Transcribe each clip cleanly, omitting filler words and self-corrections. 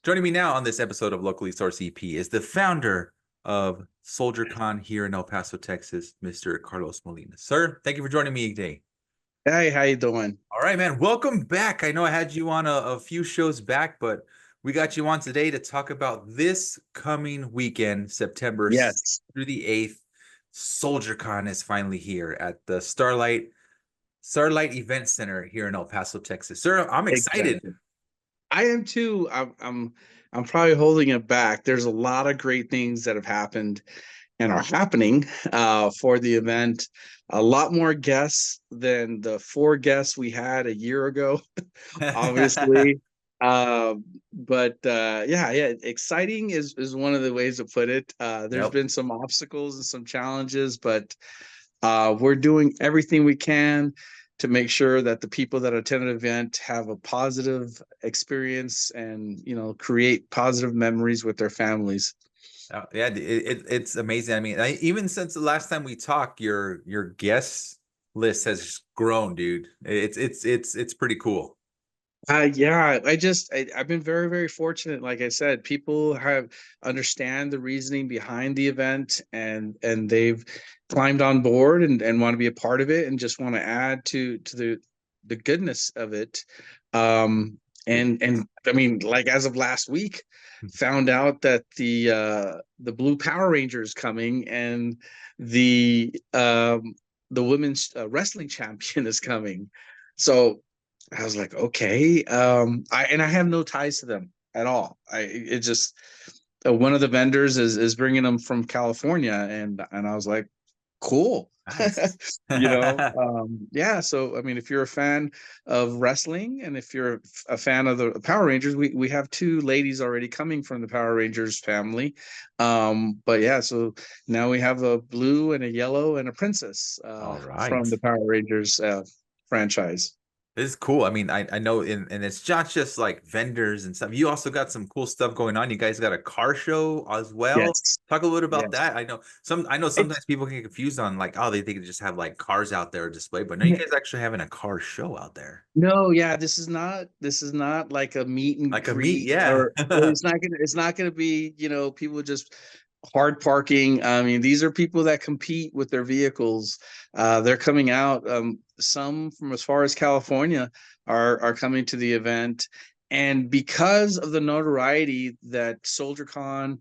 Joining me now on this episode of Locally Sourced EP is the founder of SoldierCon here in El Paso, Texas, Mr. Carlos Molina. Sir, thank you for joining me today. Hey, how you doing? All right, man. Welcome back. I know I had you on a few shows back, but we got you on today to talk about this coming weekend, September Yes, through the 8th. SoldierCon is finally here at the Starlight Event Center here in El Paso, Texas. Sir, I'm excited. exactly. I am too. I'm probably holding it back. There's a lot of great things that have happened and are happening for the event. A lot more guests than the 4 guests we had a year ago, obviously. But exciting is one of the ways to put it. There's Yep. been some obstacles and some challenges, but we're doing everything we can to make sure that the people that attend an event have a positive experience and create positive memories with their families. Yeah, it's amazing. I mean, even since the last time we talked, your guest list has grown, dude. It's pretty cool. Yeah, I've been very, very fortunate. Like I said, people have understand the reasoning behind the event and they've climbed on board and want to be a part of it and just want to add to the goodness of it. And I mean, like as of last week, found out that the Blue Power Ranger is coming and the women's wrestling champion is coming. So I was like, okay. I have no ties to them at all. It just one of the vendors is bringing them from California, and I was like, cool. Nice. Yeah. So I mean, if you're a fan of wrestling and if you're a fan of the Power Rangers, we have 2 ladies already coming from the Power Rangers family. But yeah, so now we have a blue and a yellow and a princess All from right. the Power Rangers franchise. This is cool. I mean, I know and it's not just like vendors and stuff. You also got some cool stuff going on. You guys got a car show as well. Yes. Talk a little bit about Yes. that. I know It's sometimes people get confused on like, oh, they think they just have like cars out there display, but no, you guys actually having a car show out there. no, yeah, this is not like a meet and Like a meet, greet yeah. or it's not gonna be, people just hard parking. I mean, these are people that compete with their vehicles. They're coming out. Some from as far as California are coming to the event. And because of the notoriety that SoldierCon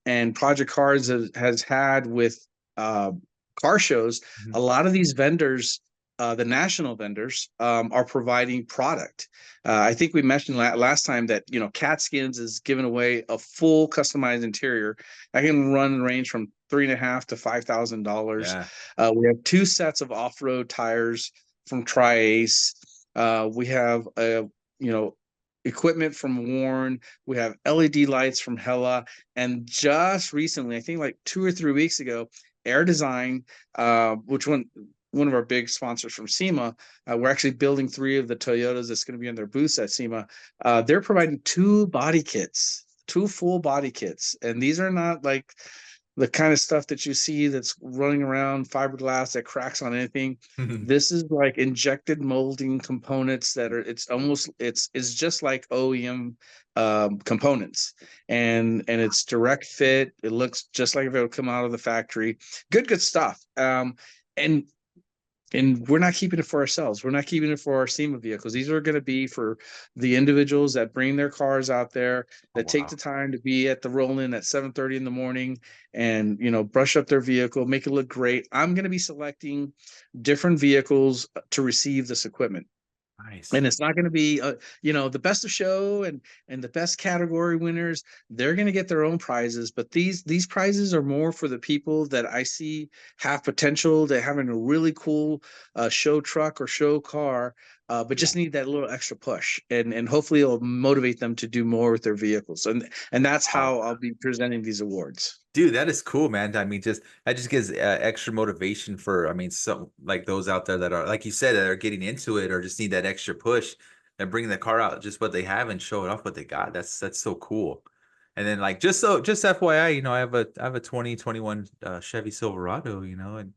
and Project Cars has had with uh, car shows, Mhm. a lot of these vendors, the national vendors, are providing product. I think we mentioned last time that Catskins is giving away a full customized interior. I can run and range from $3,500 to $5,000. Yeah. We have 2 sets of off-road tires from Tri-Ace. We have you know equipment from Warren. We have LED lights from Hella, and just recently, I think like 2 or 3 weeks ago, Air Design, which one of our big sponsors from SEMA. We're actually building 3 of the Toyotas that's going to be in their booths at SEMA. They're providing 2 full body kits, and these are not like the kind of stuff that you see that's running around fiberglass that cracks on anything. This is like injected molding components that are it's just like OEM components, and it's direct fit. It looks just like if it would come out of the factory. Good stuff. And we're not keeping it for ourselves. We're not keeping it for our SEMA vehicles. These are going to be for the individuals that bring their cars out there, Oh, that take wow. the time to be at the roll-in at 7:30 in the morning and brush up their vehicle, make it look great. I'm going to be selecting different vehicles to receive this equipment. Nice. And it's not going to be the best of show and the best category winners. They're going to get their own prizes, but these prizes are more for the people that I see have potential to having a really cool show truck or show car, but Yeah. just need that little extra push, and hopefully it'll motivate them to do more with their vehicles. And that's Wow. how I'll be presenting these awards. Dude, that is cool, man. I mean, that just gives extra motivation for, I mean, some like those out there that are, like you said, that are getting into it or just need that extra push and bring the car out just what they have and show it off what they got. That's so cool. And then like just FYI, I have a 2021 Chevy Silverado, and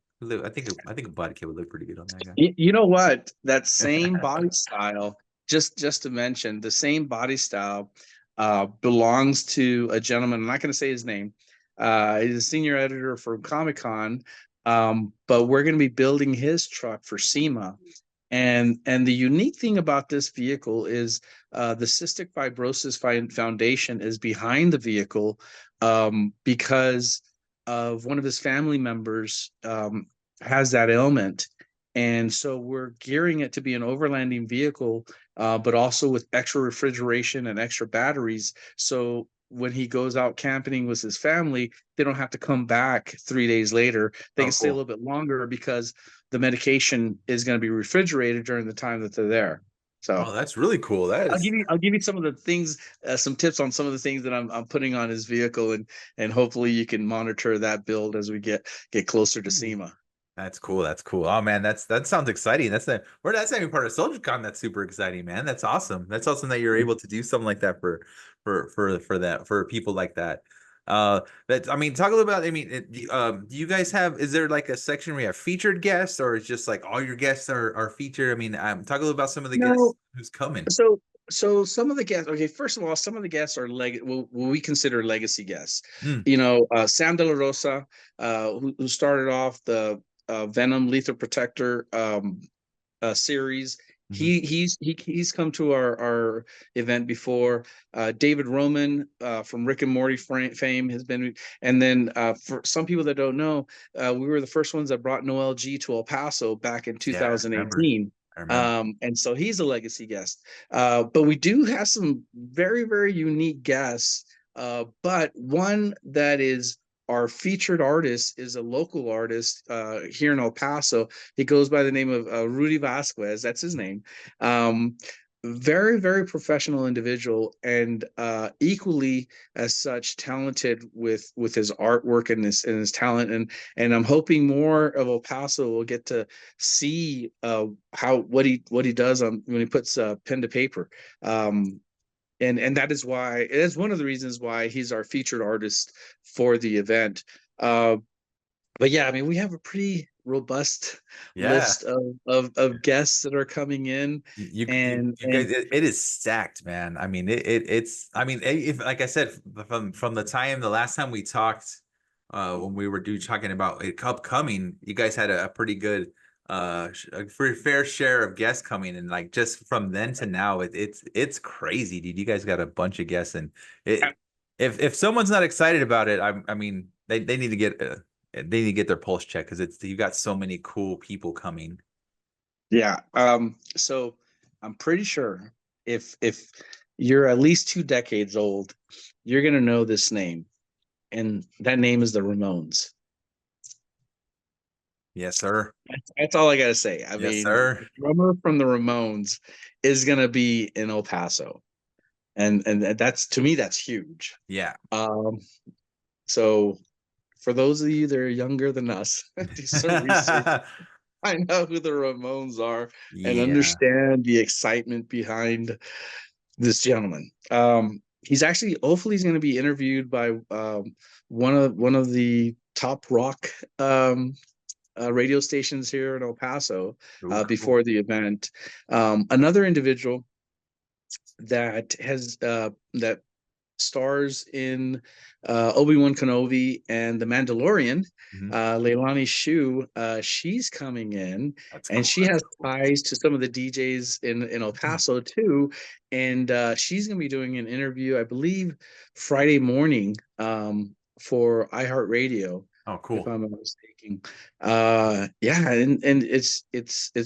I think a body kit would look pretty good on that You know what? That same body style, just to mention, the same body style. belongs to a gentleman. I'm not going to say his name. He's a senior editor for Comic Con, but we're going to be building his truck for SEMA. And the unique thing about this vehicle is the Cystic Fibrosis Foundation is behind the vehicle because of one of his family members has that ailment. And so we're gearing it to be an overlanding vehicle, but also with extra refrigeration and extra batteries. So when he goes out camping with his family, they don't have to come back 3 days later. They Oh, can stay a cool. little bit longer because the medication is going to be refrigerated during the time that they're there. So Oh, that's really cool. That is. I'll give you some of the things, some tips on some of the things that I'm putting on his vehicle, and hopefully you can monitor that build as we get closer to SEMA. That's cool. That's cool. Oh man, that sounds exciting. That's not even part of SoldierCon. That's super exciting, man. That's awesome. That's awesome that you're able to do something like that for people like that. That I mean, talk a little about. I mean, do you guys have? Is there like a section where you have featured guests, or it's just like all your guests are featured? I mean, talk a little about some of the guests No, who's coming. so some of the guests. Okay, first of all, some of the guests are what we consider legacy guests. Hmm. Sam De La Rosa, who started off the Venom Lethal Protector series. Hmm. He's come to our event before. David Roman from Rick and Morty fame has been, and then for some people that don't know, we were the first ones that brought Noel G to El Paso back in Yeah, I remember. 2018. I remember. And so he's a legacy guest. But we do have some very, very unique guests. But one that is our featured artist is a local artist here in El Paso. He goes by the name of Rudy Vasquez. That's his name. Very, very professional individual, and equally as such talented with his artwork and his talent. And I'm hoping more of El Paso will get to see how what he does on when he puts pen to paper. And that is why it is one of the reasons why he's our featured artist for the event. Uh, but yeah, I mean, we have a pretty robust Yeah. list of guests that are coming in, You and guys, it is stacked, man. I mean, it's. I mean, if like I said, from the last time we talked, when we were talking about it upcoming, you guys had a pretty good, a pretty fair share of guests coming, and like just from then to now, it's crazy, dude. You guys got a bunch of guests, and it if someone's not excited about it, I mean, they need to get they need to get their pulse checked because it's you got so many cool people coming. yeah. So I'm pretty sure if you're at least 2 decades old, you're gonna know this name, and that name is the Ramones. Yes, sir. That's all I gotta say. I Yes, mean, sir. the drummer from the Ramones is gonna be in El Paso, and that's to me that's huge. Yeah. Um, so for those of you that are younger than us, do some research. I know who the Ramones are and Yeah. understand the excitement behind this gentleman. He's actually hopefully he's going to be interviewed by one of the top rock radio stations here in El Paso Ooh, cool. before the event. Another individual that stars in Obi-Wan Kenobi and The Mandalorian, Mhm. Leilani Shu, she's coming in, That's and cool. she That's has cool. ties to some of the DJs in El Paso too. And she's going to be doing an interview, I believe, Friday morning for iHeartRadio, Oh, if cool. I'm not mistaken. Yeah, and it's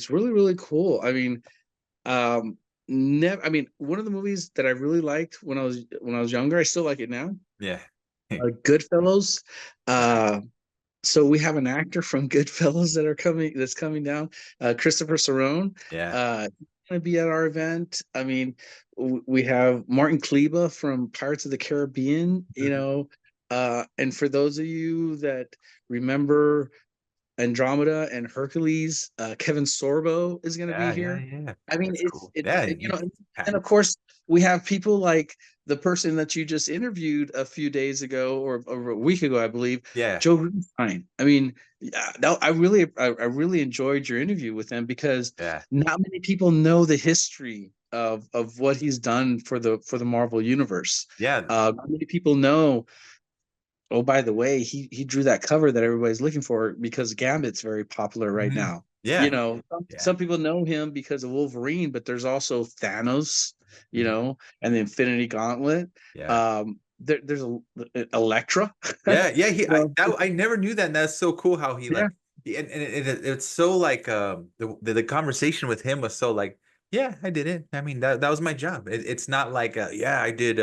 really, really cool. I mean, never. I mean, one of the movies that I really liked when I was younger, I still like it now. Yeah. Goodfellas. Yeah. Uh, so we have an actor from Goodfellas that's coming down. Christopher Cerrone. Yeah. He's gonna be at our event. I mean, we have Martin Kleba from Pirates of the Caribbean. Mhm. And for those of you that remember Andromeda and Hercules. Kevin Sorbo is going to be Yeah, yeah, here. yeah. I mean, That's cool. it's Yeah, you know, yeah, and of course we have people like the person that you just interviewed a few days ago or a week ago, I believe, yeah. Joe Greenstein. I mean, yeah, no, I really enjoyed your interview with him because Yeah. not many people know the history of what he's done for the Marvel universe. Yeah. Not many people know. Oh, by the way, he drew that cover that everybody's looking for because Gambit's very popular right Mhm. now. You Yeah. know, Yeah. some people know him because of Wolverine, but there's also Thanos, you Mhm. know, and the Infinity Gauntlet. Yeah. There's a Elektra. Yeah, yeah, You know, I never knew that. And that's so cool how he yeah. like and it's so like the conversation with him was so like, yeah, I did it. I mean that was my job. It's not like yeah, I did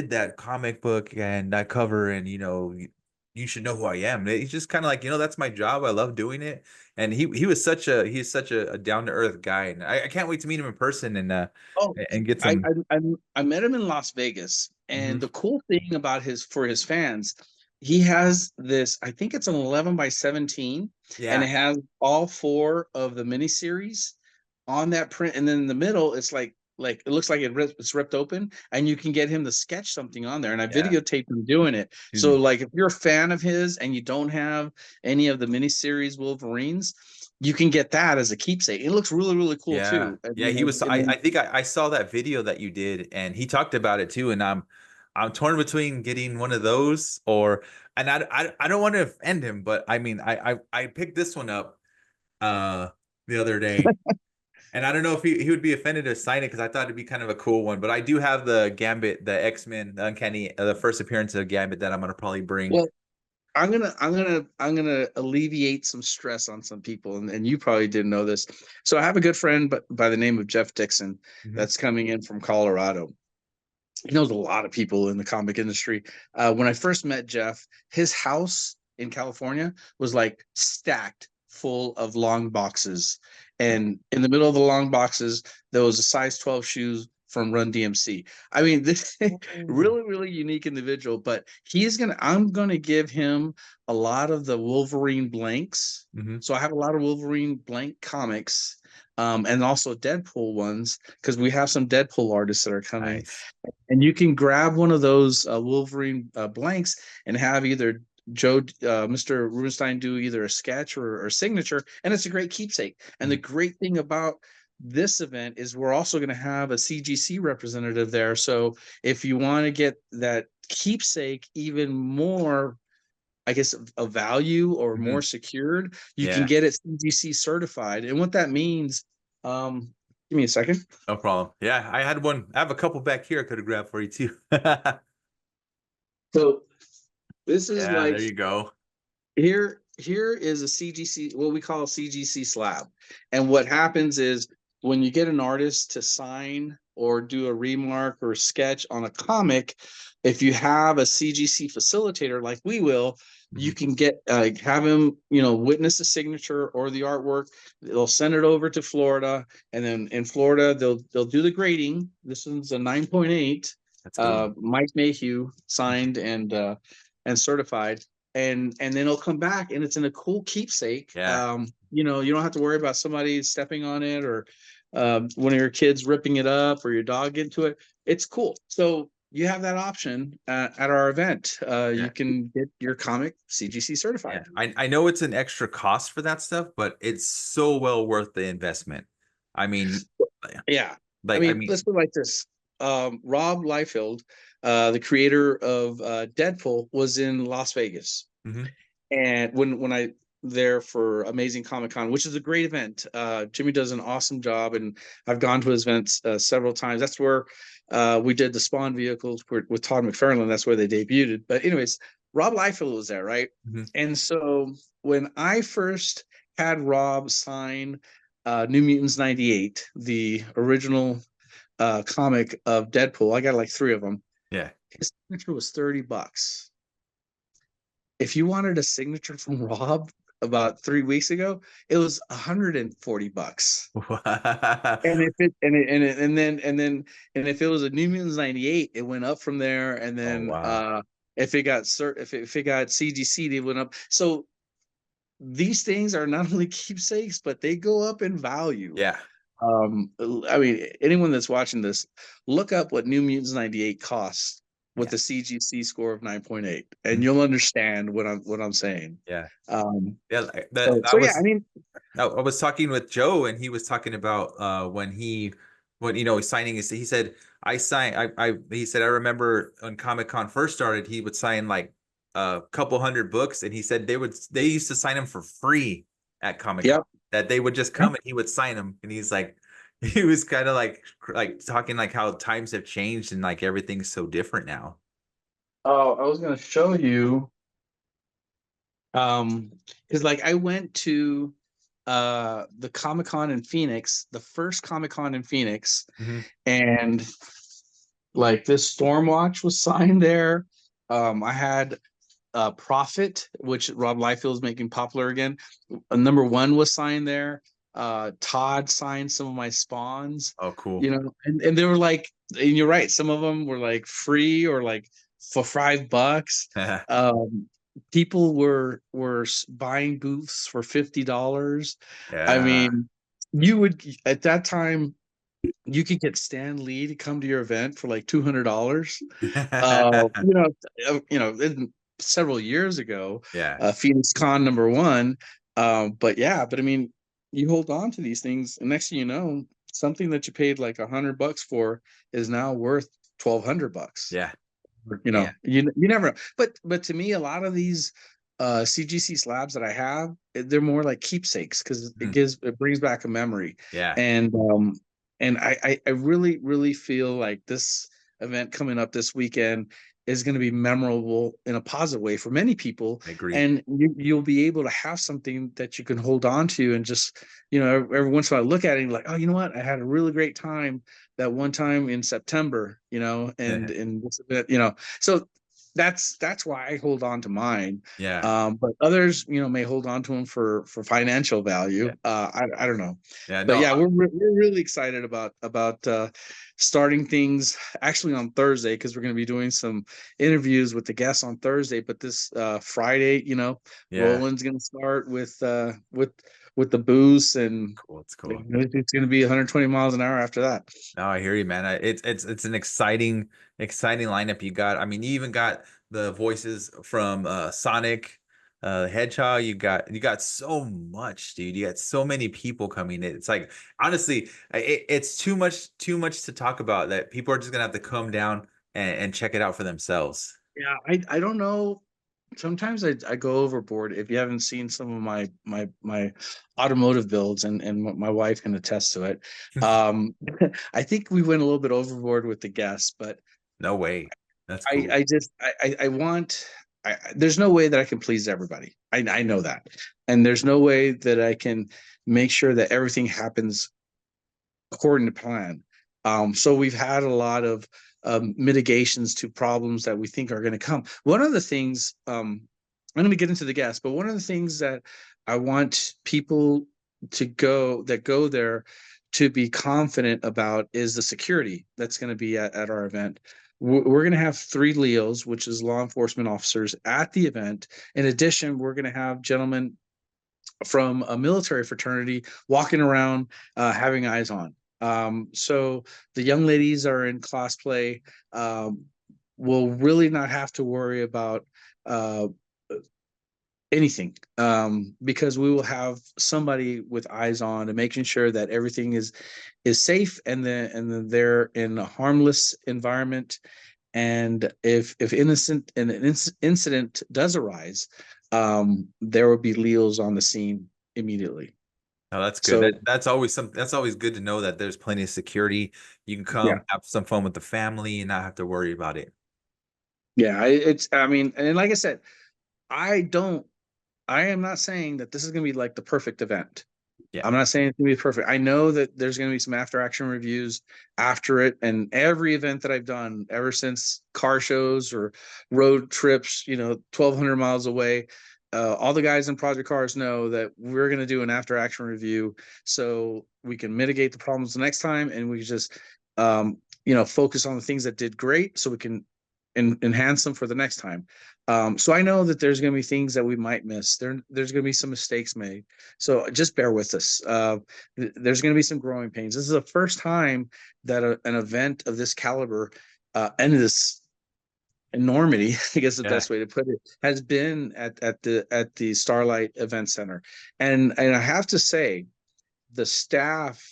that comic book and that cover and you should know who I am. He's just kind of like, that's my job. I love doing it. And he's such a down to earth guy, and I can't wait to meet him in person Oh, and get I, some. I I I met him in Las Vegas, Mhm. and the cool thing about his fans, he has this. I think it's an 11 by 17, and Yeah. it has all four of the miniseries on that print, and then in the middle, it's like it looks like it's ripped open, and you can get him to sketch something on there. And I Yeah. videotaped him doing it. So, Dude. like, if you're a fan of his and you don't have any of the miniseries Wolverines, you can get that as a keepsake. It looks really, really cool Yeah. too. And, Yeah, you he know, was and I then think I saw that video that you did and he talked about it too and I'm torn between getting one of those or and I don't want to offend him, but I mean I picked this one up uh the other day and I don't know if he would be offended to sign it because I thought it'd be kind of a cool one, but I do have the Gambit, the X-Men, the Uncanny, the first appearance of Gambit that I'm gonna probably bring. well, I'm gonna alleviate some stress on some people, and you probably didn't know this. So I have a good friend, but by the name of Jeff Dixon, Mhm. that's coming in from Colorado. He knows a lot of people in the comic industry. When I first met Jeff, his house in California was like stacked full of long boxes. Yeah. And in the middle of the long boxes, there was a size 12 shoes from Run DMC. I mean, this Oh. really, really unique individual, but I'm gonna give him a lot of the Wolverine blanks. Hmm. So I have a lot of Wolverine blank comics, and also Deadpool ones, because we have some Deadpool artists that are coming, Nice. and you can grab one of those Wolverine blanks and have either Mr. Rubenstein do either a sketch or signature, and it's a great keepsake. And the Mhm. great thing about this event is we're also going to have a CGC representative there. So if you want to get that keepsake even more, I guess, a value or Mhm. more secured, you can Yeah, get it CGC certified. And what that means, give me a second. no problem. Yeah, I had one. I have a couple back here I could have grabbed for you too. Yeah, So this is there like you go. here is a CGC, what we call a CGC slab. And what happens is when you get an artist to sign or do a remark or a sketch on a comic, if you have a CGC facilitator like we will, you Mhm. can get have him, witness the signature or the artwork. They'll send it over to Florida, and then in Florida they'll do the grading. This one's a 9.8. That's a good one. Mike Mayhew signed and certified, and then it'll come back and it's in a cool keepsake. Yeah, You don't have to worry about somebody stepping on it or one of your kids ripping it up or your dog into it. It's cool. So you have that option at our event. You yeah, can get your comic CGC yeah. certified. I know it's an extra cost for that stuff, but it's so well worth the investment. I mean, Yeah. I I mean, mean, let's put it like this. Rob Liefeld, the creator of Deadpool, was in Las Vegas. mhm. And when I there for Amazing Comic Con, which is a great event. Jimmy does an awesome job, and I've gone to his events several times. That's where we did the Spawn vehicles with Todd McFarlane. That's where they debuted. But anyways, Rob Liefeld was there, right? Mhm. And so when I first had Rob sign New Mutants '98, the original comic of Deadpool, I got like three of them. Yeah. His signature was $30. If you wanted a signature from Rob about 3 weeks ago, it was $140. And if it and if it was a New Mutants '98, it went up from there. And Oh then wow. if it got CGC, it went up. So these things are not only keepsakes, but they go up in value. Yeah. I mean, anyone that's watching this, look up what New Mutants 98 costs with Yeah. a CGC score of 9.8, and Mhm. you'll understand what I'm saying. Yeah. Um, Yeah. so yeah, I mean, I was talking with Joe, and he was talking about when he's signing his, he said, he said, I remember when Comic Con first started, he would sign like a couple hundred books, and he said they used to sign them for free at Comic Con, yep. that they would just come and he would sign them. And he's like, he was kind of like talking like how times have changed and like everything's so different now. Oh, I was gonna show you, because like I went to the Comic Con in Phoenix, the first Comic Con in Phoenix, Hmm. and like this Stormwatch was signed there. I had Prophet, which Rob Liefeld is making popular again. Number one was signed there. Todd signed some of my spawns, Oh, cool. you know, and they were like, and you're right, some of them were like free or like for $5. Um, People were buying booths for $50. I Yeah. mean, you would at that time you could get Stan Lee to come to your event for like $200. You know, several years ago, Yeah. Phoenix Con number one. But yeah, but I mean, you hold on to these things, and next thing you know, something that you paid like $100 for is now worth $1,200. Yeah. You Yeah. know, you never know. But to me, a lot of these CGC slabs that I have, they're more like keepsakes because Mhm. it brings back a memory. Yeah. And I really really feel like this event coming up this weekend is going to be memorable in a positive way for many people, I agree. and you'll be able to have something that you can hold on to and just, you know, every once in a while look at it and be like, oh, you know what, I had a really great time that one time in September, you know, and in this event, you know. So that's why I hold on to mine. Yeah. But others, you know, may hold on to them for financial Yeah. value. I don't know, Yeah. but No. yeah, we're really excited about starting things actually on Thursday, because we're going to be doing some interviews with the guests on Thursday. But this Friday, you know, Yeah. Roland's going to start with the booze, and Cool. It's cool. it's going to be 120 miles an hour after that. No, I hear you, man. It's an exciting lineup you got. I mean, you even got the voices from Sonic, Hedgehog. You got so much, dude. You got so many people coming in. It's like, honestly, it's too much to talk about, that people are just gonna have to come down and check it out for themselves. Yeah, I don't know. Sometimes I go overboard. If you haven't seen some of my automotive builds, and my wife can attest to it, um, I think we went a little bit overboard with the guests. But No way. That's I cool. I just I want there's no way that I can please everybody. I know that, and there's no way that I can make sure that everything happens according to plan. So we've had a lot of mitigations to problems that we think are going to come. One of the things, I'm going to get into the gas, but one of the things that I want people that go there to be confident about is the security that's going to be at our event. We're going to have 3 Leos, which is law enforcement officers, at the event. In addition, we're going to have gentlemen from a military fraternity walking around, having eyes on. So the young ladies are in cosplay. Um, will really not have to worry about uh, anything, because we will have somebody with eyes on and making sure that everything is safe, and then they're in a harmless environment. And if innocent and an incident does arise, there will be Leos on the scene immediately. No, that's good. So That's always good to know that there's plenty of security. You can yeah, come have some fun with the family and not have to worry about it. yeah, it's, I mean, and like I said, I don't, I am not saying that this is going to be like the perfect event. Yeah. I'm not saying it's gonna be perfect. I know that there's gonna be some after action reviews after it, and every event that I've done ever since car shows or road trips, you know, 1,200 miles away, all the guys in Project Cars know that we're gonna do an after action review so we can mitigate the problems the next time, and we just, focus on the things that did great, so we can enhance them for the next time. So I know that there's going to be things that we might miss. There's going to be some mistakes made. So just bear with us. There's going to be some growing pains. This is the first time that an event of this caliber and this enormity, I guess the Yeah. best way to put it, has been at the Starlight Event Center. And I have to say, the staff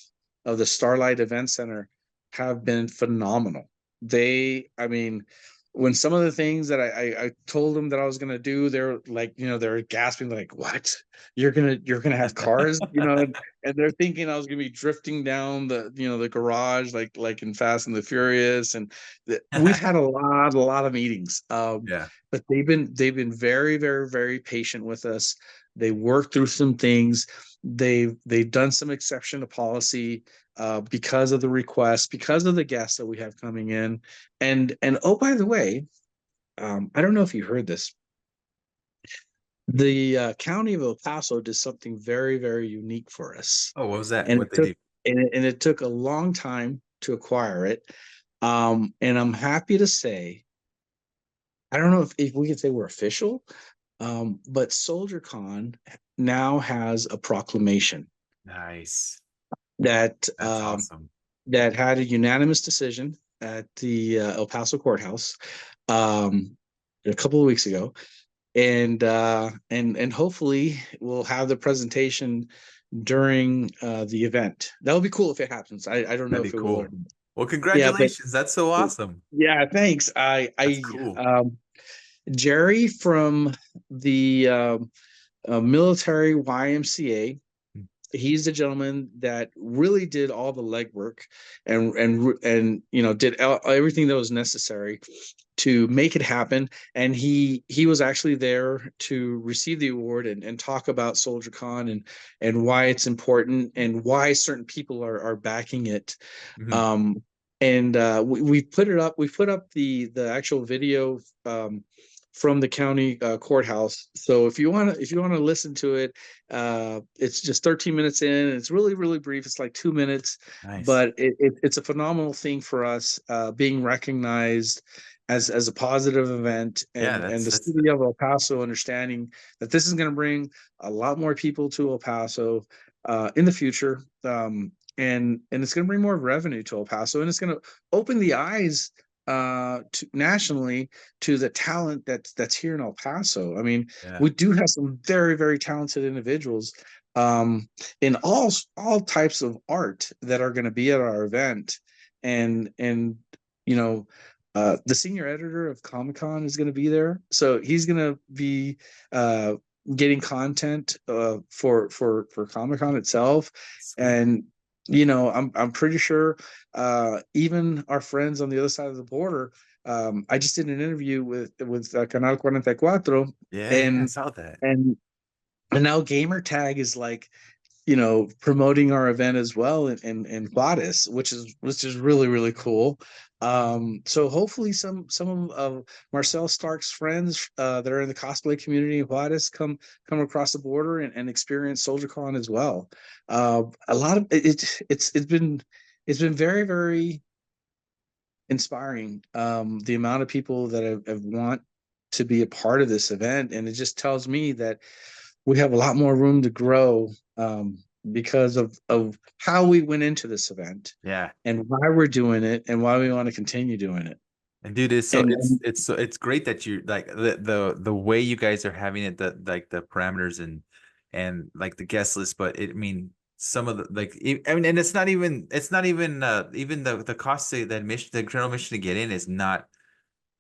of the Starlight Event Center have been phenomenal. I mean, when some of the things that I told them that I was gonna do, they're like, they're gasping like, "What? You're gonna have cars?" And they're thinking I was gonna be drifting down the garage like in Fast and the Furious. And we've had a lot of meetings. Yeah. But they've been very, very, very patient with us. They worked through some things. They've done some exception to policy because of the requests, because of the guests that we have coming in. And oh, by the way, I don't know if you heard this. The county of El Paso did something very, very unique for us, Oh, what was that? and What it they took do? and it took a long time to acquire it. And I'm happy to say, I don't know if we can say we're official, but SoldierCon now has a proclamation Nice. that That's awesome. that had a unanimous decision at the El Paso courthouse um, a couple of weeks ago, and hopefully we'll have the presentation during the event. That would be cool if it happens. I don't know That'd be if it will or cool. not. Well, Yeah, but congratulations. That's so awesome. yeah, thanks. That's cool. Jerry from the military YMCA. Mm. He's the gentleman that really did all the legwork and did everything that was necessary to make it happen. And he was actually there to receive the award and talk about SoldierCon and why it's important and why certain people are backing it. Mhm. um and we put it up. We put up the actual video from the county courthouse. So if you want to listen to it, it's just 13 minutes in. It's really, really brief. It's like 2 minutes, Nice. but it's a phenomenal thing for us, being recognized as a positive event, Yeah, and the that's city of El Paso understanding that this is going to bring a lot more people to El Paso in the future. And it's going to bring more revenue to El Paso, and it's going to open the eyes nationally to the talent that's here in El Paso. I mean, yeah. we do have some very, very talented individuals um, in all types of art that are going to be at our event. And you know, the senior editor of Comic Con is going to be there, so he's going to be uh, getting content for Comic Con itself. Sweet. And I'm pretty sure even our friends on the other side of the border. I just did an interview with Canal 44, Yeah, yeah, I and saw that. and and now Gamer Tag is like, promoting our event as well in Juarez, which is really, really cool. So hopefully some of Marcel Stark's friends that are in the cosplay community in Juarez come across the border and experience SoldierCon as well. A lot of it's been very, very inspiring. The amount of people that have want to be a part of this event, and it just tells me that we have a lot more room to grow, because of how we went into this event Yeah. and why we're doing it and why we want to continue doing it. And dude, it's so And, it's great that you like the way you guys are having it, the like the parameters and like the guest list. But I mean, some of the like I mean, and it's not even even the cost of the admission, the general admission to get in is not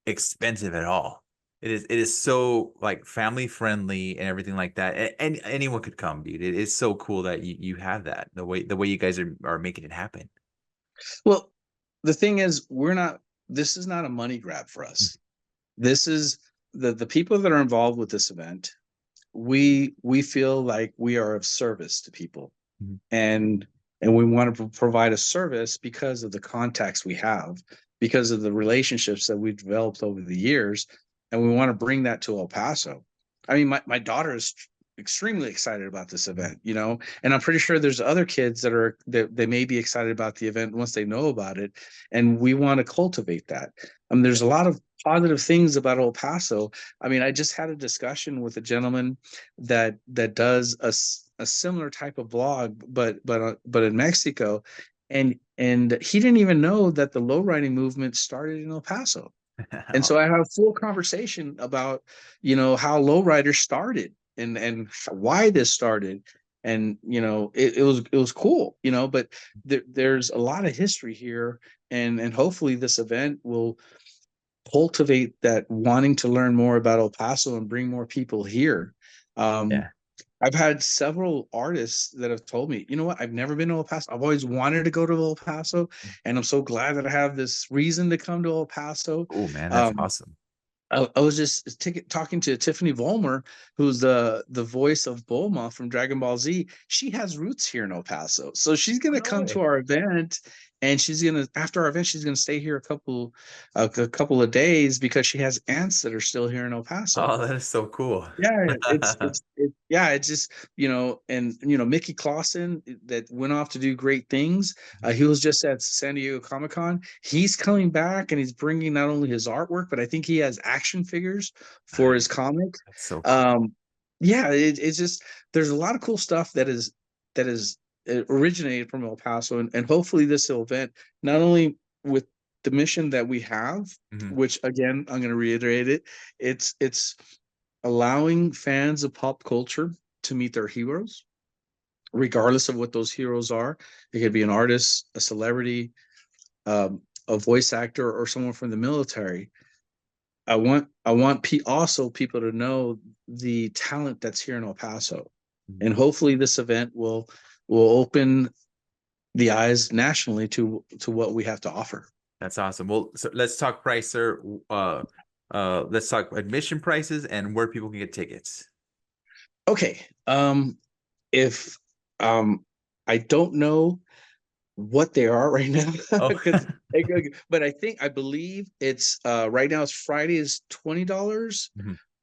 expensive at all. It is so like family friendly and everything like that. And anyone could come, dude. It is so cool that you have that the way you guys are making it happen. well, the thing is, this is not a money grab for us. This is the people that are involved with this event. We feel like we are of service to people, Mhm. and and we want to provide a service because of the contacts we have, because of the relationships that we've developed over the years, and we want to bring that to El Paso. I mean, my daughter is extremely excited about this event, you know, and I'm pretty sure there's other kids that they may be excited about the event once they know about it, and we want to cultivate that. There's a lot of positive things about El Paso. I mean, I just had a discussion with a gentleman that does a similar type of blog, but in Mexico, and he didn't even know that the lowriding movement started in El Paso. And so I have a full conversation about, you know, how lowriders started and why this started. And, you know, it was cool, you know, but there's a lot of history here. And hopefully this event will cultivate that wanting to learn more about El Paso and bring more people here. Um, Yeah. I've had several artists that have told me, you know what, I've never been to El Paso. I've always wanted to go to El Paso, and I'm so glad that I have this reason to come to El Paso. Oh man, that's Um, awesome. I was just talking to Tiffany Vollmer, who's the voice of Bulma from Dragon Ball Z. She has roots here in El Paso, so she's Oh, gonna no come to way. our event, and she's gonna after our event she's gonna stay here a couple of days because she has aunts that are still here in El Paso. Oh, that is so cool. Yeah, yeah, it's just, you know, and you know, Mickey Clausen that went off to do great things. He was just at San Diego Comic-Con. He's coming back and he's bringing not only his artwork, but I think he has action figures for his Nice. comic. That's so cool. Um, yeah, it's just there's a lot of cool stuff that is originated from El Paso, and hopefully this event not only with the mission that we have, Mhm. which again I'm going to reiterate it, it's allowing fans of pop culture to meet their heroes, regardless of what those heroes are. It could be an artist, a celebrity, a voice actor, or someone from the military. Also people to know the talent that's here in El Paso, Mhm. and hopefully this event will open the eyes nationally to what we have to offer. That's awesome. Well, so let's talk price, sir. Let's talk admission prices and where people can get tickets. Okay, if I don't know what they are right now Oh, because but I believe it's right now it's Friday is $20,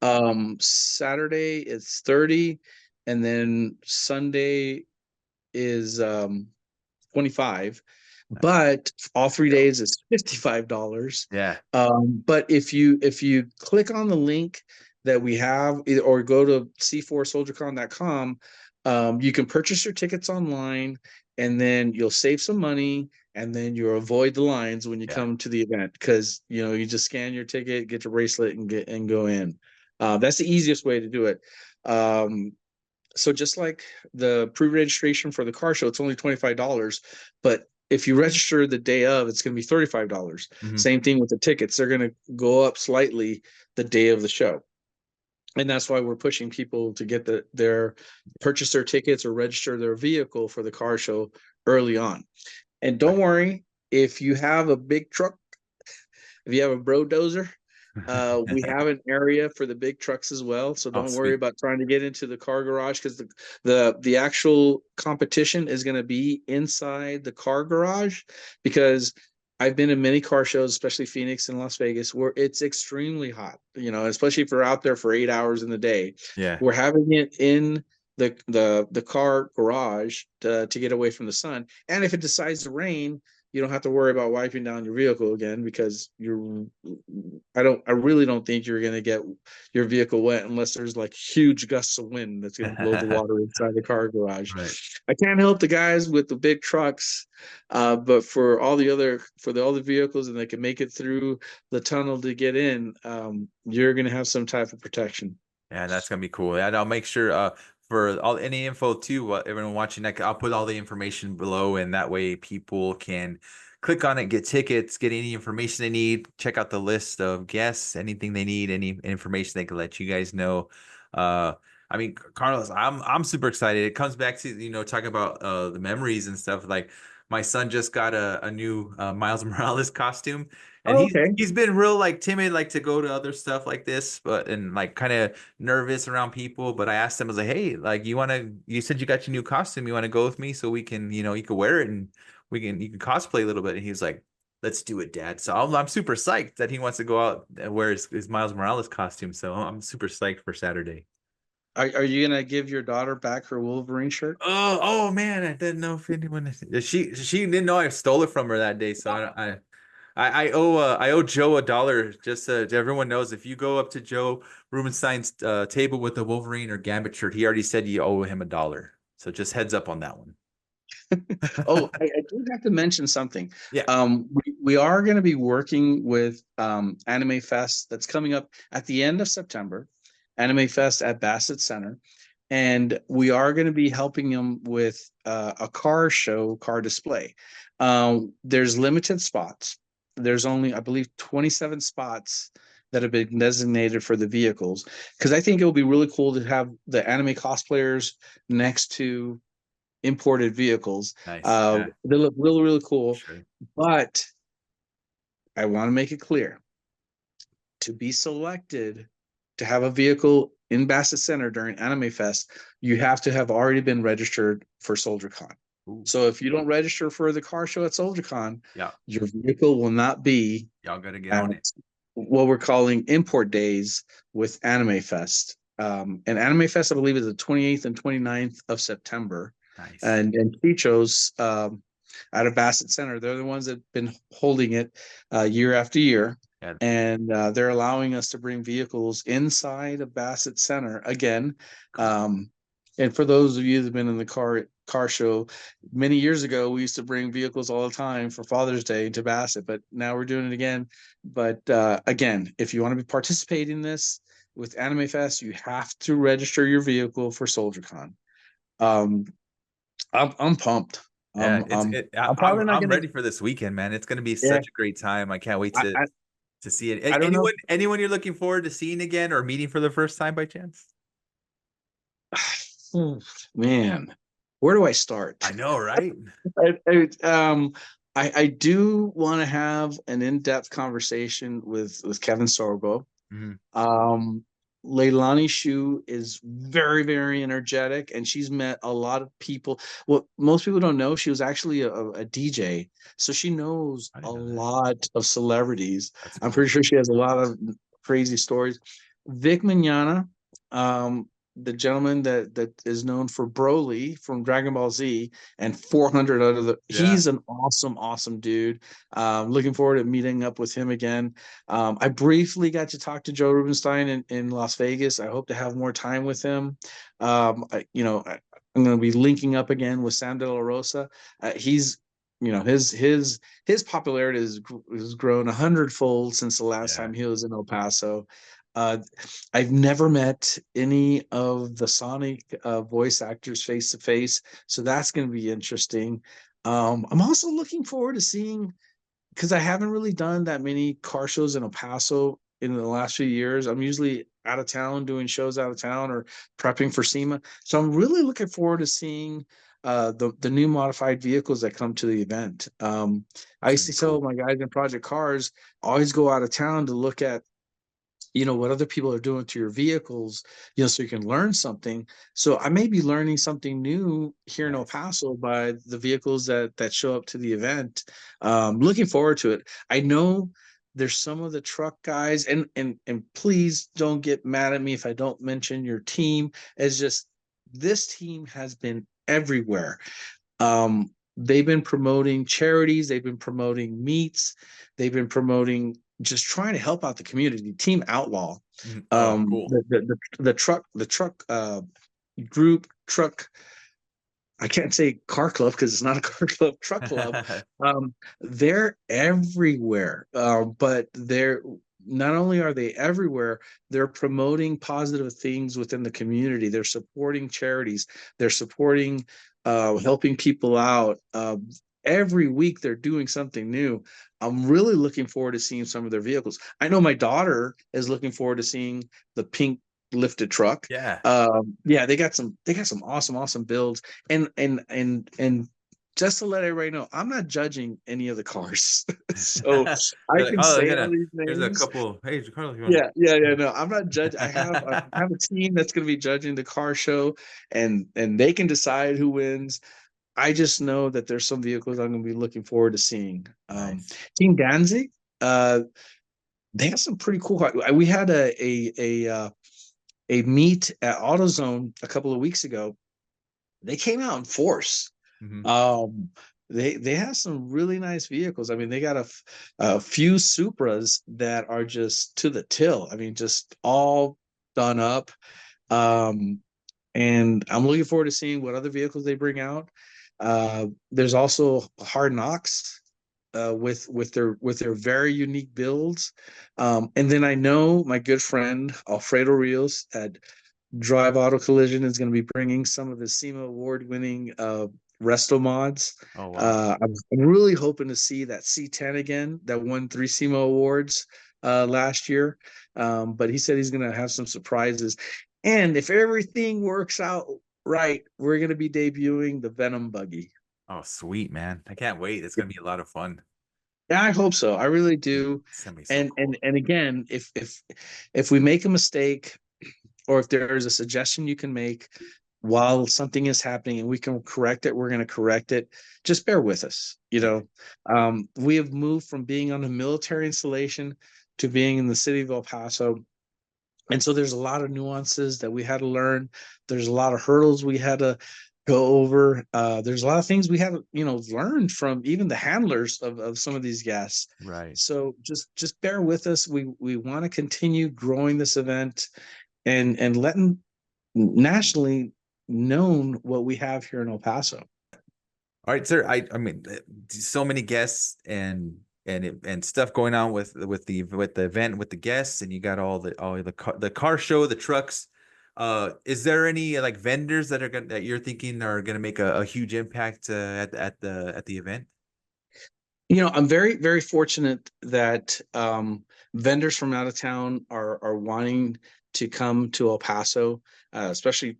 mhm. Saturday it's 30, and then Sunday is 25, but all 3 days is $55. Yeah. But if you click on the link that we have or go to c4soldiercon.com, you can purchase your tickets online, and then you'll save some money, and then you'll avoid the lines when you Yeah. come to the event because you know you just scan your ticket, get your bracelet, and go in. That's the easiest way to do it. So just like the pre-registration for the car show, it's only $25. But if you register the day of, it's going to be $35. Mhm. Same thing with the tickets. They're going to go up slightly the day of the show. And that's why we're pushing people to get their purchase their tickets or register their vehicle for the car show early on. And don't worry, if you have a big truck, if you have a bro dozer, we have an area for the big trucks as well. So Oh, don't worry sweet. about trying to get into the car garage because the actual competition is going to be inside the car garage because I've been in many car shows, especially Phoenix and Las Vegas, where it's extremely hot, you know, especially if you're out there for 8 hours in the day. Yeah. We're having it in the car garage to get away from the sun. And if it decides to rain, you don't have to worry about wiping down your vehicle again because I really don't think you're going to get your vehicle wet unless there's like huge gusts of wind that's going to blow the water inside the car garage. Right. I can't help the guys with the big trucks, but for all the vehicles and they can make it through the tunnel to get in, you're going to have some type of protection. Yeah, that's gonna be cool. And I'll make sure for all any info too, everyone watching that, I'll put all the information below, and that way people can click on it, get tickets, get any information they need, check out the list of guests, anything they need, any information they can let you guys know. Uh, I mean, Carlos, I'm super excited. It comes back to talking about the memories and stuff. Like my son just got a new Miles Morales costume, and Oh, he's okay. he's been real like timid, like to go to other stuff like this, but and like kind of nervous around people. But I asked him, I was like, hey, like you said you got your new costume, you want to go with me so we can, you can wear it and you can cosplay a little bit. And he was like, let's do it, Dad. So I'm super psyched that he wants to go out and wear his Miles Morales costume. So I'm super psyched for Saturday. Are you gonna give your daughter back her Wolverine shirt? Oh man, I didn't know if anyone. She didn't know I stole it from her that day, so I owe Joe $1. Just so everyone knows, if you go up to Joe Rubenstein's table with the Wolverine or Gambit shirt, he already said you owe him $1. So just heads up on that one. Oh, I do have to mention something. Yeah, We are going to be working with Anime Fest that's coming up at the end of September, Anime Fest at Bassett Center. And we are going to be helping them with a car show, car display. There's limited spots. There's only, I believe, 27 spots that have been designated for the vehicles. Because I think it will be really cool to have the anime cosplayers next to imported vehicles. nice. Yeah, They look really, really cool. sure. But I want to make it clear, to be selected to have a vehicle in Bassett Center during Anime Fest, you have to have already been registered for SoldierCon. Ooh, So if you don't register for the car show at SoldierCon, yeah, your vehicle will not be y'all gotta get at on it. what we're calling import days with Anime Fest. And Anime Fest, I believe, is the 28th and 29th of September. Nice. And Chicho's out of Bassett Center, they're the ones that have been holding it year after year. Yeah, And they're allowing us to bring vehicles inside of Bassett Center again. cool. And for those of you that have been in the car show, many years ago, we used to bring vehicles all the time for Father's Day to Bassett, but now we're doing it again. But again, if you want to be participating in this with Anime Fest, you have to register your vehicle for SoldierCon. Um, I'm pumped. Yeah, I'm probably not I'm gonna. ready for this weekend, man. It's gonna be Yeah, such a great time. I can't wait I, I to see it. I don't know. Anyone you're looking forward to seeing again or meeting for the first time by chance? Man, where do I start? I know, right? I, I, um, I do want to have an in-depth conversation with Kevin Sorbo. Mhm. Um, Leilani Shu is very, very energetic, and she's met a lot of people. What most people don't know, she was actually a DJ, so she knows I a didn't know that. lot of celebrities. That's I'm pretty cool. sure she has a lot of crazy stories. Vic Mignogna, um, the gentleman that is known for Broly from Dragon Ball Z and 400 other, Yeah. he's an awesome, awesome dude. Looking forward to meeting up with him again. I briefly got to talk to Joe Rubenstein in Las Vegas. I hope to have more time with him. I'm going to be linking up again with Sam De La Rosa. He's, his popularity has grown 100-fold since the last Yeah. time he was in El Paso. Uh, I've never met any of the Sonic voice actors face to face, so that's going to be interesting. I'm also looking forward to seeing, because I haven't really done that many car shows in El Paso in the last few years. I'm usually out of town doing shows out of town or prepping for SEMA. So I'm really looking forward to seeing the new modified vehicles that come to the event. I It's used gonna to be tell cool. my guys in Project Cars, always go out of town to look at what other people are doing to your vehicles, so you can learn something. So I may be learning something new here in El Nice. Paso by the vehicles that show up to the event. Looking forward to it. I know there's some of the truck guys, and please don't get mad at me if I don't mention your team. It's just this team has been everywhere. They've been promoting charities, they've been promoting meets, they've been promoting, just trying to help out the community. Team Outlaw, Mhm. Oh, cool. the truck group, truck, I can't say car club because it's not a car club, truck club. They're everywhere, but they're not only are they everywhere, they're promoting positive things within the community. They're supporting charities. They're supporting, helping people out. Every week they're doing something new. I'm really looking forward to seeing some of their vehicles. I know my daughter is looking forward to seeing the pink lifted truck. Yeah. Yeah, they got some awesome, awesome builds. And just to let everybody know, I'm not judging any of the cars. So I You're like, can oh, say all these here's a names. couple. Hey, Carlos, you want Yeah, yeah, yeah. No, I'm not judging. I have a team that's going to be judging the car show, and they can decide who wins. I just know that there's some vehicles I'm going to be looking forward to seeing. nice. Team Danzig, uh, they have some pretty cool cars. We had a meet at AutoZone a couple of weeks ago. They came out in force. Hmm. Um, they have some really nice vehicles. I mean, they got a few Supras that are just to the till. I mean, just all done up. Um, and I'm looking forward to seeing what other vehicles they bring out. There's also Hard Knocks with their very unique builds. And then I know my good friend Alfredo Rios at Drive Auto Collision is going to be bringing some of the SEMA award-winning resto mods. Oh wow. I'm really hoping to see that C10 again that won 3 SEMA awards last year. But he said he's going to have some surprises. And if everything works out right, we're going to be debuting the Venom buggy. Oh sweet, man. I can't wait. It's gonna be a lot of fun. Yeah, I hope so. I really do. It's gonna be so And and cool. and again, if we make a mistake, or if there is a suggestion you can make while something is happening and we can correct it, we're going to correct it. Just bear with us. Yeah. We have moved from being on a military installation to being in the city of El Paso. And so there's a lot of nuances that we had to learn. There's a lot of hurdles we had to go over. There's a lot of things we had, learned from even the handlers of some of these guests. Right. So just bear with us. We want to continue growing this event and letting nationally known what we have here in El Paso. All right, sir. I mean, so many guests and stuff going on with the event with the guests, and you got all the car show, the trucks. Is there any like vendors that you're thinking are gonna make a huge impact at the event? I'm very, very fortunate that vendors from out of town are wanting to come to El Paso, especially,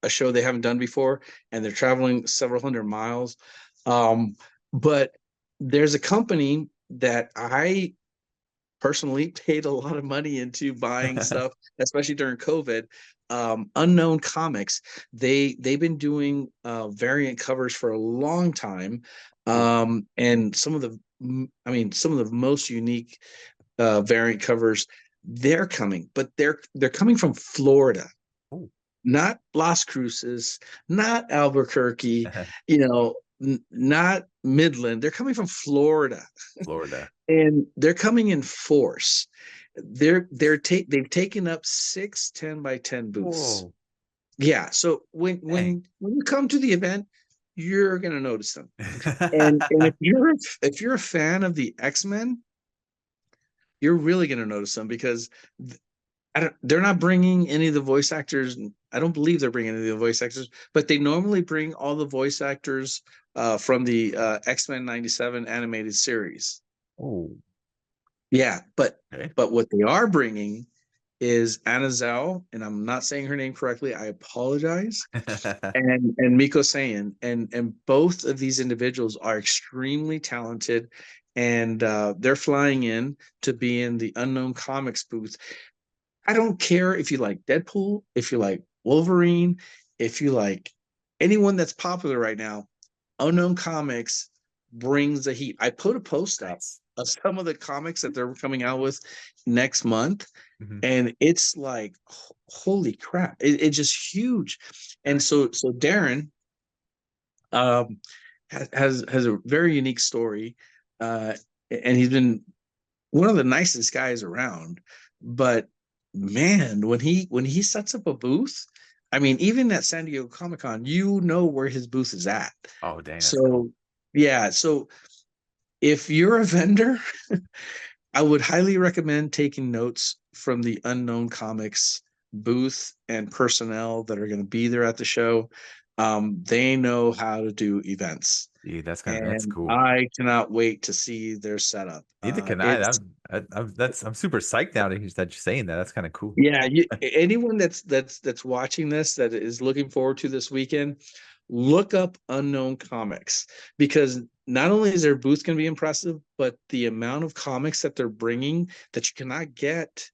a show they haven't done before, and they're traveling several hundred miles. Um, but there's a company that I personally paid a lot of money into buying stuff, especially during COVID. Unknown Comics. They've been doing variant covers for a long time, Cool. and some of the most unique variant covers. They're coming, but they're coming from Florida, Oh, not Las Cruces, not Albuquerque, not Midland. They're coming from Florida, Florida. and they're coming in force. They've taken up 6 10 by 10 booths. Whoa. Yeah, so when Dang. when you come to the event, you're gonna notice them. And if you're a fan of the X-Men, you're really gonna notice them because they're not bringing any of the voice actors. I don't believe they're bringing any of the voice actors, but they normally bring all the voice actors from the X-Men '97 animated series. Oh, Yeah, but okay. but what they are bringing is Anna Zhao, and I'm not saying her name correctly. I apologize. And Miko Sayan, and both of these individuals are extremely talented, and they're flying in to be in the Unknown Comics booth. I don't care if you like Deadpool, if you like Wolverine, if you like anyone that's popular right now. Unknown Comics brings the heat. I put a post up Nice. of some of the comics that they're coming out with next month, Mhm. and it's like holy crap! It's just huge. And so Darren um, has a very unique story, uh, and he's been one of the nicest guys around. But man, when he sets up a booth, I mean, even at San Diego Comic Con, you know where his booth is at. Oh, dang, that's cool. So yeah, so if you're a vendor, I would highly recommend taking notes from the Unknown Comics booth and personnel that are going to be there at the show. They know how to do events, Yeah, that's and cool. I cannot wait to see their setup. Neither can I. It's I'm super psyched now that you're saying that. That's kind of cool. Yeah, anyone that's watching this that is looking forward to this weekend, look up Unknown Comics, because not only is their booth going to be impressive, but the amount of comics that they're bringing that you cannot get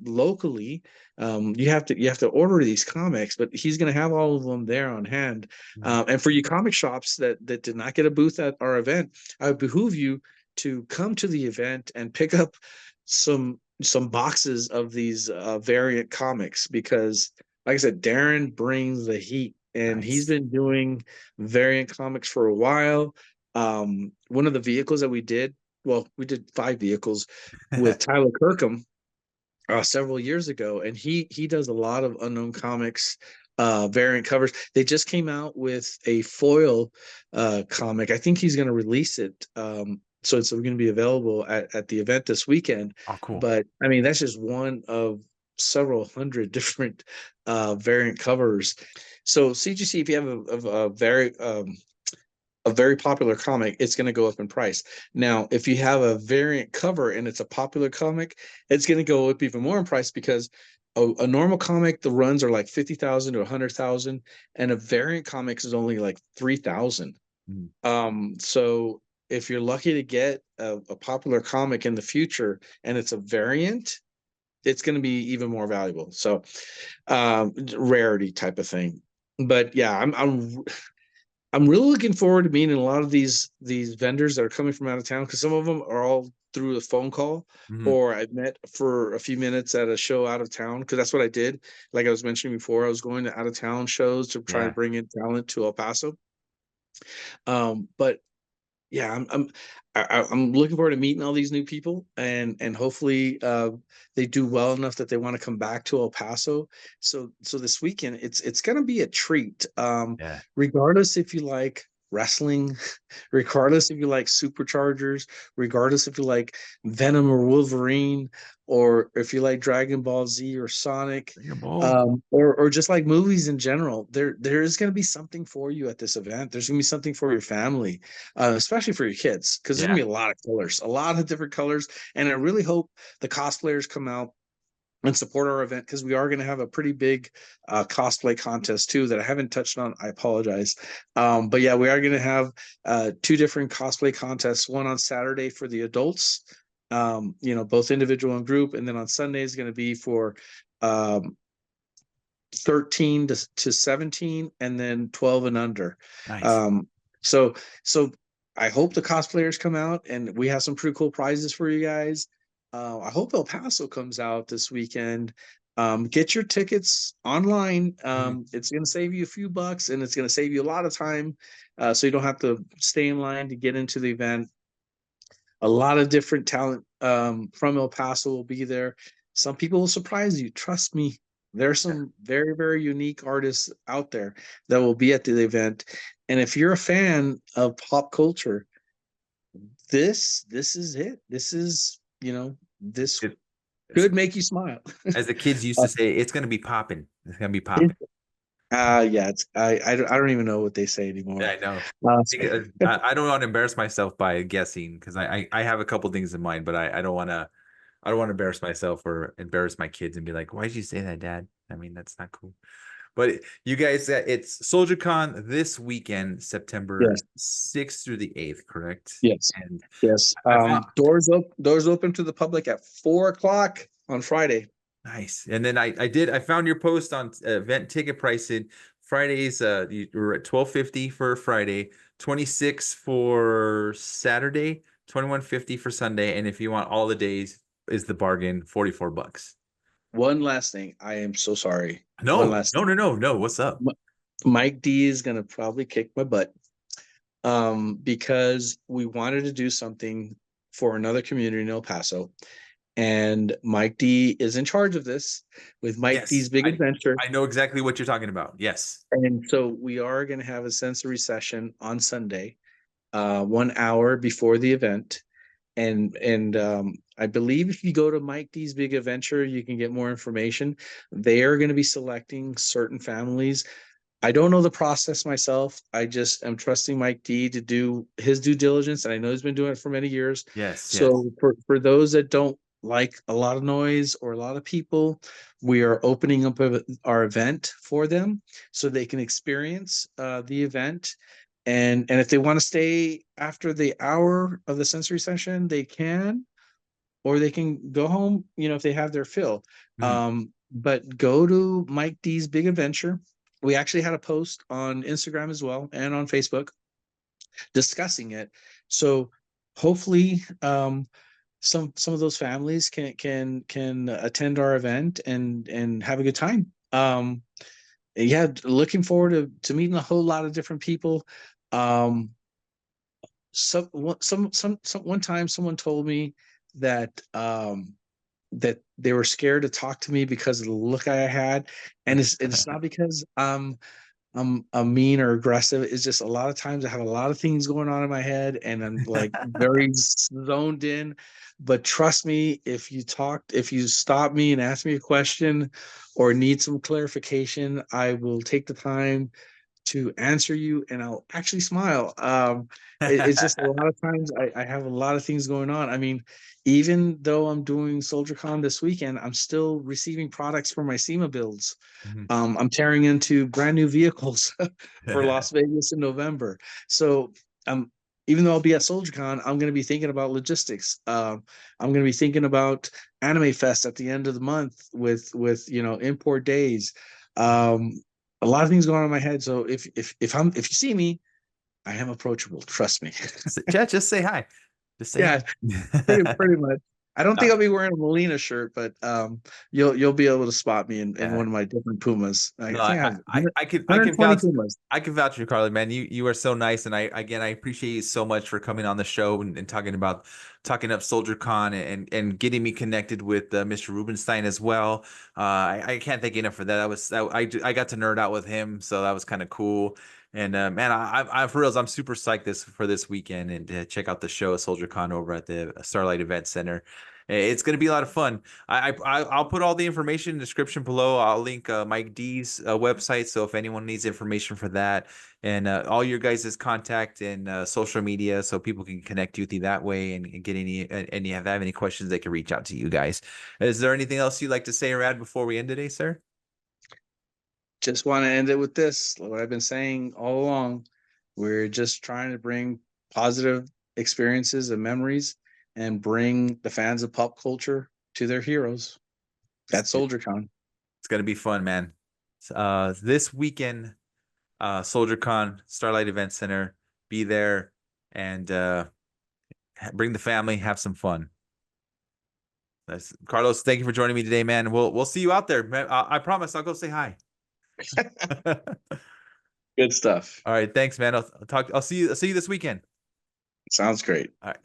locally. You have to order these comics, but he's going to have all of them there on hand. Mhm. And for you comic shops that did not get a booth at our event, I would behoove you to come to the event and pick up some some boxes of these variant comics because, like I said, Darren brings the heat, and he's Nice. been doing variant comics for a while. One of the vehicles that we did, well, we did 5 vehicles with Tyler Kirkham several years ago, and he does a lot of Unknown Comics variant covers. They just came out with a foil comic. I think he's going to release it. So it's going to be available at the event this weekend. Oh, cool. But I mean, that's just one of several hundred different variant covers. So CGC, if you have a very popular comic, it's going to go up in price. Now, if you have a variant cover and it's a popular comic, it's going to go up even more in price because a normal comic, the runs are like 50,000 to 100,000, and a variant comic is only like 3,000. Mhm. So if you're lucky to get a popular comic in the future and it's a variant, it's going to be even more valuable. So, rarity type of thing. But yeah, I'm really looking forward to meeting a lot of these vendors that are coming from out of town because some of them are all through a phone call Mhm. or I've met for a few minutes at a show out of town because that's what I did. Like I was mentioning before, I was going to out of town shows to try to Yeah. bring in talent to El Paso. But yeah, I'm looking forward to meeting all these new people and hopefully they do well enough that they want to come back to El Paso. So this weekend it's gonna be a treat. Yeah. Regardless if you like wrestling, regardless if you like superchargers, regardless if you like Venom or Wolverine, or if you like Dragon Ball Z or Sonic, Bring 'em all. or just like movies in general, there is going to be something for you at this event. There's going to be something for your family, especially for your kids, because there's Yeah. gonna be a lot of colors, a lot of different colors, and I really hope the cosplayers come out and support our event because we are going to have a pretty big cosplay contest too that I haven't touched on. I apologize, but yeah, we are going to have 2 different cosplay contests. One on Saturday for the adults, both individual and group, and then on Sunday is going to be for um, 13 to 17 and then 12 and under. Nice. Um, so so I hope the cosplayers come out and we have some pretty cool prizes for you guys. I hope El Paso comes out this weekend. Get your tickets online. Mhm. It's going to save you a few bucks and it's going to save you a lot of time. So you don't have to stay in line to get into the event. A lot of different talent from El Paso will be there. Some people will surprise you. Trust me, there's Yeah. some very, very unique artists out there that will be at the event. And if you're a fan of pop culture, this is it. This is, this It, it's, could make you smile. as the kids used Uh, to say, it's gonna be popping. It's gonna be it, popping. yeah, I don't even know what they say Yeah, anymore. I know. Uh, I don't want to embarrass myself by guessing because I have a couple things in mind, but I don't want to embarrass myself or embarrass my kids and be like, why did you say that, Dad? I mean, that's not cool. But you guys, it's SoldierCon this weekend, September yes, 6th through the 8th, correct? yes. And Yes. I found Doors open to the public at 4 o'clock on Friday. nice. And then I found your post on event ticket pricing. Fridays, you were at 12.50 for Friday, 26 for Saturday, 21.50 for Sunday, and if you want all the days, is the bargain, $44. One last thing. I am so sorry. One No, last no, thing. no, no, no. What's up? Mike D is gonna probably kick my butt. Because we wanted to do something for another community in El Paso. And Mike D is in charge of this with Mike D's Yes, Big Adventure. I know exactly what you're talking about. Yes. And so we are going to have a sensory session on Sunday, 1 hour before the event. And I believe if you go to Mike D's Big Adventure, you can get more information. They are going to be selecting certain families. I don't know the process myself. I just am trusting Mike D to do his due diligence, and I know he's been doing it for many years. Yes, yes. So for those that don't like a lot of noise or a lot of people, we are opening up our event for them so they can experience the event. And if they want to stay after the hour of the sensory session, they can, or they can go home, if they have their fill. Mhm. But go to Mike D's Big Adventure. We actually had a post on Instagram as well and on Facebook discussing it. So hopefully, some of those families can attend our event and have a good time. Yeah, looking forward to meeting a whole lot of different people. Um, one time someone told me that that they were scared to talk to me because of the look I had, and it's not because I'm mean or aggressive. It's just a lot of times I have a lot of things going on in my head and I'm like very zoned in. But trust me, if you stop me and ask me a question or need some clarification, I will take the time to answer you and I'll actually smile. It's just a lot of times I have a lot of things going on. I mean, even though I'm doing SoldierCon this weekend, I'm still receiving products for my SEMA builds. Mhm. I'm tearing into brand new vehicles for Las Vegas in November. So um, even though I'll be at SoldierCon, I'm going to be thinking about logistics. I'm going to be thinking about Anime Fest at the end of the month with import days. Um, a lot of things going on in my head. So if you see me, I am approachable. Trust me. Yeah, just say hi. Just say Yeah, hi. pretty much. I don't think Uh, I'll be wearing a Molina shirt, but you'll be able to spot me in yeah. one of my different Pumas. I No, think I have I can 120 vouch Pumas. I can vouch for you, Carly, man. You are so nice, and I appreciate you so much for coming on the show and talking up Soldier Con and getting me connected with Mr. Rubenstein as well. I can't thank you enough for that. I got to nerd out with him, so that was kind of cool. And man, I for reals, I'm super psyched for this weekend and to check out the show Soldier Con over at the Starlight Event Center. It's going to be a lot of fun. I'll put all the information in the description below. I'll link Mike D's website, so if anyone needs information for that, and all your guys' contact and social media, so people can connect with you that way and get and you have any questions, they can reach out to you guys. Is there anything else you'd like to say, Rad, before we end today, sir? Just want to end it with this. What I've been saying all along. We're just trying to bring positive experiences and memories and bring the fans of pop culture to their heroes. That's SoldierCon. It's gonna be fun, man. This weekend, SoldierCon, Starlight Event Center, be there and bring the family, have some fun. Carlos, thank you for joining me today, man. We'll see you out there, man. I promise I'll go say hi. All Good stuff. right, thanks, man. I'll see you this weekend. Sounds great. All right.